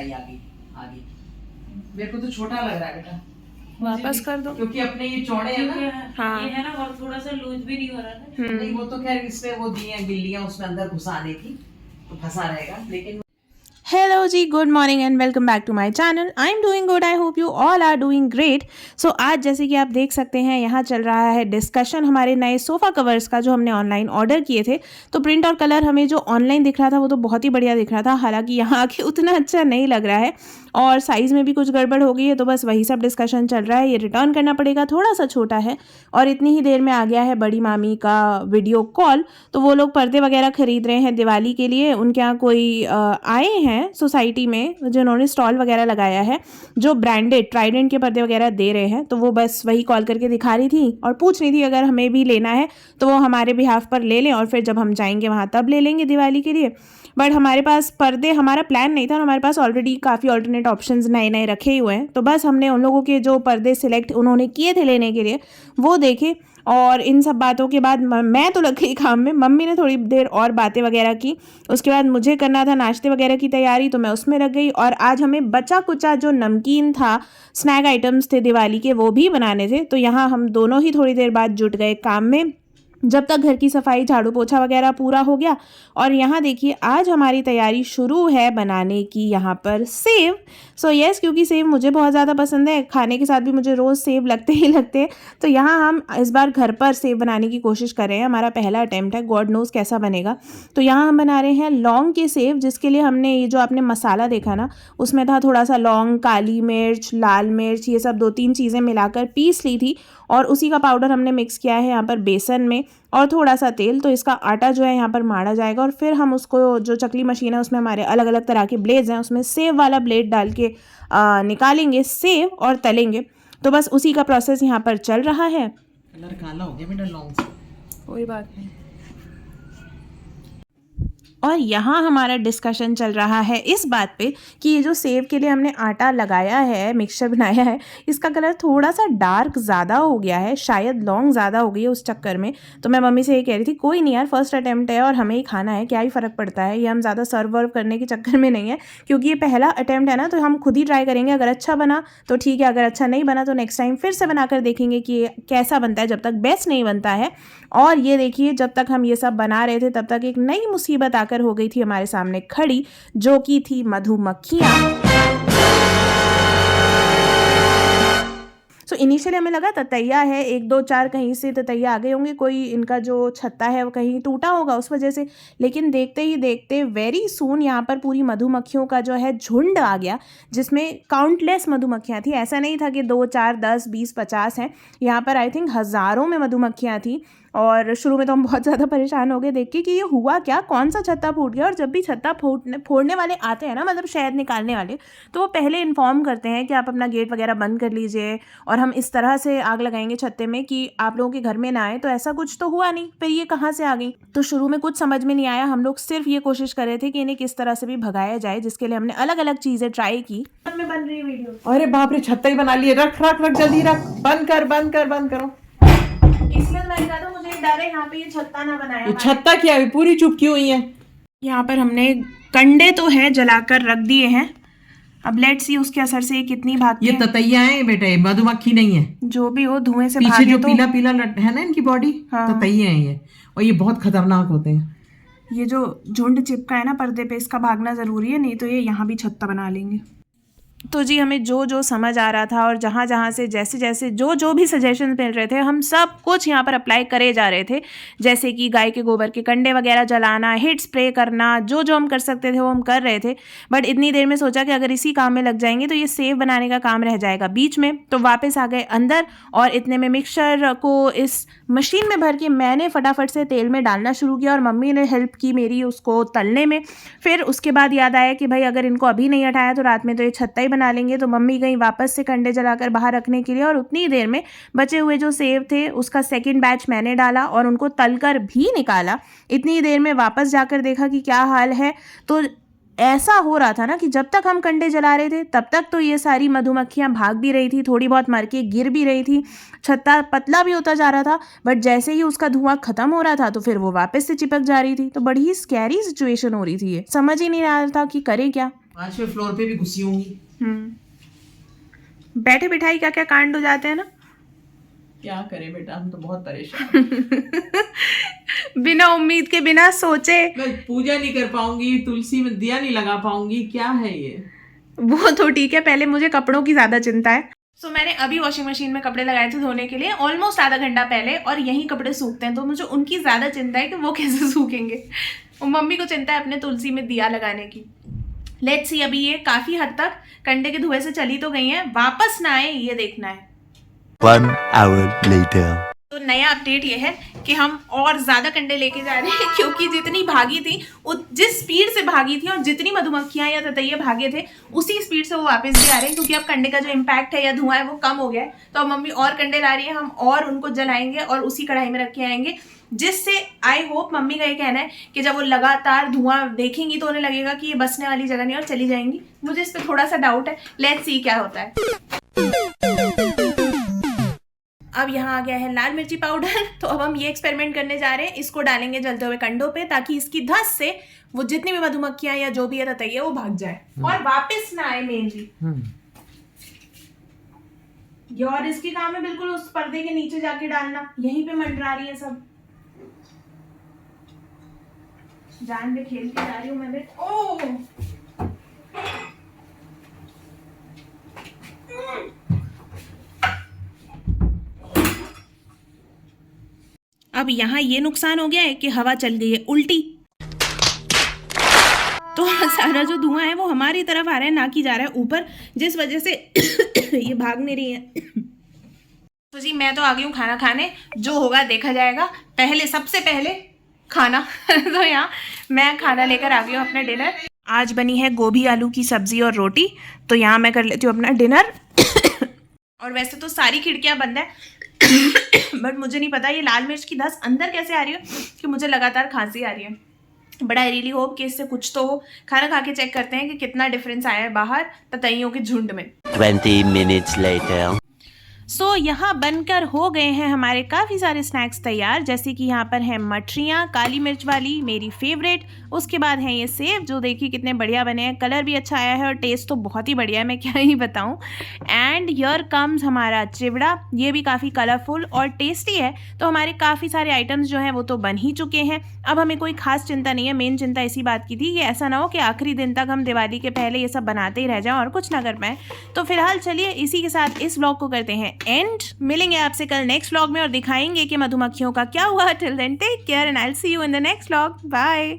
कढ़ाई आगे आगे। मेरे को तो छोटा लग रहा है बेटा, वापस कर दो क्योंकि अपने ये चौड़े है ना। हाँ ये है ना, और थोड़ा सा लूज भी नहीं हो रहा ना। नहीं वो तो खैर इसमें वो दी है गिल्लियां उसमें अंदर घुसाने की, तो फंसा रहेगा। लेकिन हेलो जी, good morning and welcome back to my channel. I am doing good, I hope you all are doing great. So आज जैसे कि आप देख सकते हैं यहाँ चल रहा है डिस्कशन हमारे नए सोफ़ा कवर्स का जो हमने ऑनलाइन ऑर्डर किए थे। तो प्रिंट और कलर हमें जो ऑनलाइन दिख रहा था वो तो बहुत ही बढ़िया दिख रहा था, हालांकि यहाँ आके उतना अच्छा नहीं लग रहा है और साइज़ में भी कुछ गड़बड़ हो गई है। तो बस वही सब डिस्कशन चल रहा है। ये रिटर्न करना पड़ेगा, थोड़ा सा छोटा है और इतनी ही देर में आ गया है बड़ी मामी का वीडियो कॉल। तो वो लोग पर्दे वगैरह खरीद रहे हैं दिवाली के लिए। उनके यहाँ कोई आए हैं सोसाइटी में जिन्होंने स्टॉल वगैरह लगाया है जो ब्रांडेड ट्राइडेंट के पर्दे वगैरह दे रहे हैं। तो वो बस वही कॉल करके दिखा रही थी और पूछ रही थी अगर हमें भी लेना है तो वो हमारे बिहाफ पर ले लें और फिर जब हम जाएंगे वहाँ तब ले लेंगे दिवाली के लिए। बट हमारे पास पर्दे, हमारा प्लान नहीं था और हमारे पास ऑलरेडी काफ़ी ऑल्टरनेट ऑप्शंस नए नए रखे हुए हैं। तो बस हमने उन लोगों के जो पर्दे सिलेक्ट उन्होंने किए थे लेने के लिए वो देखे और इन सब बातों के बाद मैं तो लग गई काम में। मम्मी ने थोड़ी देर और बातें वगैरह की, उसके बाद मुझे करना था नाश्ते वगैरह की तैयारी, तो मैं उसमें लग गई। और आज हमें बचा कुचा जो नमकीन था, स्नैक आइटम्स थे दिवाली के, वो भी बनाने थे। तो यहाँ हम दोनों ही थोड़ी देर बाद जुट गए काम में, जब तक घर की सफाई झाड़ू पोछा वगैरह पूरा हो गया। और यहाँ देखिए आज हमारी तैयारी शुरू है बनाने की यहाँ पर सेव। सो यस, क्योंकि सेव मुझे बहुत ज़्यादा पसंद है, खाने के साथ भी मुझे रोज़ सेव लगते ही लगते हैं। तो यहाँ हम इस बार घर पर सेव बनाने की कोशिश कर रहे हैं, हमारा पहला अटैम्प्ट है, गॉड नोज़ कैसा बनेगा। तो यहाँ हम बना रहे हैं लौंग के सेव, जिसके लिए हमने ये जो आपने मसाला देखा ना उसमें था थोड़ा सा लौंग, काली मिर्च, लाल मिर्च, ये सब 2-3 चीज़ें मिलाकर पीस ली थी और उसी का पाउडर हमने मिक्स किया है यहाँ पर बेसन में और थोड़ा सा तेल। तो इसका आटा जो है यहाँ पर माड़ा जाएगा और फिर हम उसको, जो चकली मशीन है उसमें हमारे अलग अलग तरह के ब्लेड्स हैं, उसमें सेव वाला ब्लेड डाल के निकालेंगे सेव और तलेंगे। तो बस उसी का प्रोसेस यहाँ पर चल रहा है। कलर काला हो गया बेटा लौंग से। कोई बात नहीं। और यहाँ हमारा डिस्कशन चल रहा है इस बात पे कि ये जो सेव के लिए हमने आटा लगाया है, मिक्सचर बनाया है, इसका कलर थोड़ा सा डार्क ज़्यादा हो गया है, शायद लौंग ज़्यादा हो गई है उस चक्कर में। तो मैं मम्मी से ये कह रही थी कोई नहीं यार, फर्स्ट अटैम्प्ट है और हमें ही खाना है, क्या ही फ़र्क पड़ता है, ये हम ज़्यादा सर्व वर्व करने के चक्कर में नहीं है, क्योंकि ये पहला अटैम्प्ट है ना, तो हम खुद ही ट्राई करेंगे। अगर अच्छा बना तो ठीक है, अगर अच्छा नहीं बना तो नेक्स्ट टाइम फिर से बनाकर देखेंगे कि ये कैसा बनता है, जब तक बेस्ट नहीं बनता है। और ये देखिए जब तक हम ये सब बना रहे थे तब तक एक नई मुसीबत आकर हो गई थी हमारे सामने खड़ी, जो कि थी मधुमक्खियाँ। सो इनिशियली हमें लगा ततैया है, 1-2-4 कहीं से ततैया आ गए होंगे, कोई इनका जो छत्ता है वो कहीं टूटा होगा उस वजह से। लेकिन देखते ही देखते वेरी सून यहाँ पर पूरी मधुमक्खियों का जो है झुंड आ गया, जिसमें काउंटलेस मधुमक्खियाँ थी। ऐसा नहीं था कि 2, 4, 10, 20, 50 हैं, यहाँ पर आई थिंक हज़ारों में मधुमक्खियाँ थी। और शुरू में तो हम बहुत ज़्यादा परेशान हो गए देख के कि ये हुआ क्या, कौन सा छत्ता फूट गया। और जब भी छत्ता फोड़ने वाले आते हैं ना, मतलब शहद निकालने वाले, तो वो पहले इन्फॉर्म करते हैं कि आप अपना गेट वगैरह बंद कर लीजिए और हम इस तरह से आग लगाएंगे छत्ते में कि आप लोगों के घर में ना आए। तो ऐसा कुछ तो हुआ नहीं, फिर ये कहाँ से आ गई। तो शुरू में कुछ समझ में नहीं आया, हम लोग सिर्फ ये कोशिश कर रहे थे कि इन्हें किस तरह से भी भगाया जाए, जिसके लिए हमने अलग अलग चीज़ें ट्राई की। में बन रही वीडियो, अरे बाप रे, छत्ता ही बना लिए, रख रख रख जल्दी रख, बंद कर बंद कर बंद करो। इसलिए मैंने कहा था मुझे डर है यहाँ पे ये छत्ता ना बनाया। ये छत्ता क्या है, पूरी चुपकी हुई है। यहाँ पर हमने कंडे तो है जलाकर रख दिए हैं, अब लेट्स सी उसके असर से ये कितनी भागती ये है। ततैया है बेटा, मधुमक्खी नहीं है। जो भी हो, धुएं से पीछे भागे जो तो पीला पीला है ना इनकी बॉडी, हाँ। ततैया है ये, और ये बहुत खतरनाक होते हैं। ये जो झुंड चिपका है ना पर्दे पे, इसका भागना ज़रूरी है, नहीं तो ये यहाँ भी छत्ता बना लेंगे। तो जी हमें जो जो समझ आ रहा था और जहाँ जहाँ से जैसे जैसे जो भी सजेशन मिल रहे थे, हम सब कुछ यहाँ पर अप्लाई करे जा रहे थे। जैसे कि गाय के गोबर के कंडे वगैरह जलाना, हिट स्प्रे करना, जो जो हम कर सकते थे वो हम कर रहे थे। बट इतनी देर में सोचा कि अगर इसी काम में लग जाएंगे तो ये सेव बनाने का काम रह जाएगा बीच में। तो वापस आ गए अंदर और इतने में मिक्सचर को इस मशीन में भर के मैंने फटाफट से तेल में डालना शुरू किया और मम्मी ने हेल्प की मेरी उसको तलने में। फिर उसके बाद याद आया कि भाई अगर इनको अभी नहीं हटाया तो रात में तो ये छत्ता ही बना लेंगे। तो मम्मी गई वापस से कंडे जलाकर बाहर रखने के लिए और उतनी देर में बचे हुए जो सेव थे उसका सेकंड बैच मैंने डाला और उनको तलकर भी निकाला। इतनी देर में वापस जाकर देखा कि क्या हाल है। तो ऐसा हो रहा था ना कि जब तक हम कंडे जला रहे थे तब तक तो ये सारी मधुमक्खियां भाग भी रही थी, थोड़ी बहुत मर के गिर भी रही थी, छत्ता पतला भी होता जा रहा था। बट जैसे ही उसका धुआं खत्म हो रहा था तो फिर वो वापस से चिपक जा रही थी। तो बड़ी ही स्कैरी सिचुएशन हो रही थी, ये समझ ही नहीं आ रहा था कि करें क्या। 5वें फ्लोर पे भी घुसी होंगी। बैठे बिठाई क्या क्या कांड हो जाते हैं ना। क्या करें बेटा, हम तो बहुत परेशान। बिना उम्मीद के, बिना सोचे। मैं पूजा नहीं कर पाऊंगी, तुलसी में दिया नहीं लगा पाऊंगी, क्या है ये। वो तो ठीक है, पहले मुझे कपड़ों की ज्यादा चिंता है। सो मैंने अभी वॉशिंग मशीन में कपड़े लगाए थे धोने के लिए, ऑलमोस्ट आधा घंटा पहले, और यही कपड़े सूखते हैं, तो मुझे उनकी ज्यादा चिंता है कि वो कैसे सूखेंगे। और मम्मी को चिंता है अपने तुलसी में दिया लगाने की। लेट्स सी, अभी ये काफी हद तक कंडे के धुएं से चली तो गई है, वापस ना आए ये देखना है। 1 hour later. तो नया अपडेट ये है कि हम और ज़्यादा कंडे लेके जा रहे हैं, क्योंकि जितनी भागी थी, जिस स्पीड से भागी थी और जितनी मधुमक्खियाँ या ततैये भागे थे, उसी स्पीड से वो वापस भी आ रहे हैं, क्योंकि अब कंडे का जो इम्पैक्ट है या धुआं है वो कम हो गया है। तो अब मम्मी और कंडे ला रही है, हम और उनको जलाएंगे और उसी कढ़ाई में रख के आएंगे, जिससे आई होप, मम्मी का ये कहना है कि जब वो लगातार धुआं देखेंगी तो उन्हें लगेगा कि ये बसने वाली जगह नहीं और चली जाएंगी। मुझे इस पर थोड़ा सा डाउट है, लेट्स सी क्या होता है। अब यहाँ आ गया है लाल मिर्ची पाउडर, तो अब हम ये एक्सपेरिमेंट करने जा रहे हैं, इसको डालेंगे जलते हुए कंडों पे, ताकि इसकी धस से वो जितनी भी मधुमक्खियां या जो भी है ततैये वो भाग जाए और वापस ना आए मेनली। ये और इसकी काम है बिल्कुल उस पर्दे के नीचे जाके डालना, यहीं पे मंडरा रही है सब। जान पे खेल के जा रही हूँ मैं भी। ओह अब यहाँ ये नुकसान हो गया है कि हवा चल गई है उल्टी, तो सारा जो धुआं है वो हमारी तरफ आ रहा है, ना कि जा रहा है ऊपर, जिस वजह से ये भाग नहीं रही है। तो जी मैं तो आ गई हूँ खाना खाने, जो होगा देखा जाएगा। पहले सबसे पहले खाना तो यहाँ मैं खाना लेकर आ गई हूँ अपना डिनर। आज बनी है गोभी आलू की सब्जी और रोटी, तो यहाँ मैं कर लेती हूँ अपना डिनर। और वैसे तो सारी खिड़कियाँ बंद है, बट मुझे नहीं पता ये लाल मिर्च की धस अंदर कैसे आ रही है कि मुझे लगातार खांसी आ रही है। बट आई रियली होप कि इससे कुछ तो हो। खाना खा के चेक करते हैं कि कितना डिफरेंस आया है बाहर ततैयों के झुंड में। 20 minutes later. सो यहाँ बनकर हो गए हैं हमारे काफ़ी सारे स्नैक्स तैयार, जैसे कि यहाँ पर है मठरियाँ काली मिर्च वाली, मेरी फेवरेट। उसके बाद है ये सेव, जो देखिए कितने बढ़िया बने हैं, कलर भी अच्छा आया है और टेस्ट तो बहुत ही बढ़िया है, मैं क्या ही बताऊँ। एंड हियर कम्स हमारा चिवड़ा, ये भी काफ़ी कलरफुल और टेस्टी है। तो हमारे काफ़ी सारे आइटम्स जो हैं वो तो बन ही चुके हैं। अब हमें कोई खास चिंता नहीं है, मेन चिंता इसी बात की थी कि ऐसा ना हो कि आखिरी दिन तक हम दिवाली के पहले ये सब बनाते ही रह जाएं और कुछ ना कर पाएँ। तो फिलहाल चलिए इसी के साथ इस व्लॉग को करते हैं एंड। मिलेंगे आपसे कल नेक्स्ट व्लॉग में और दिखाएंगे कि मधुमक्खियों का क्या हुआ। Till then take care and I will see you in the next vlog. Bye.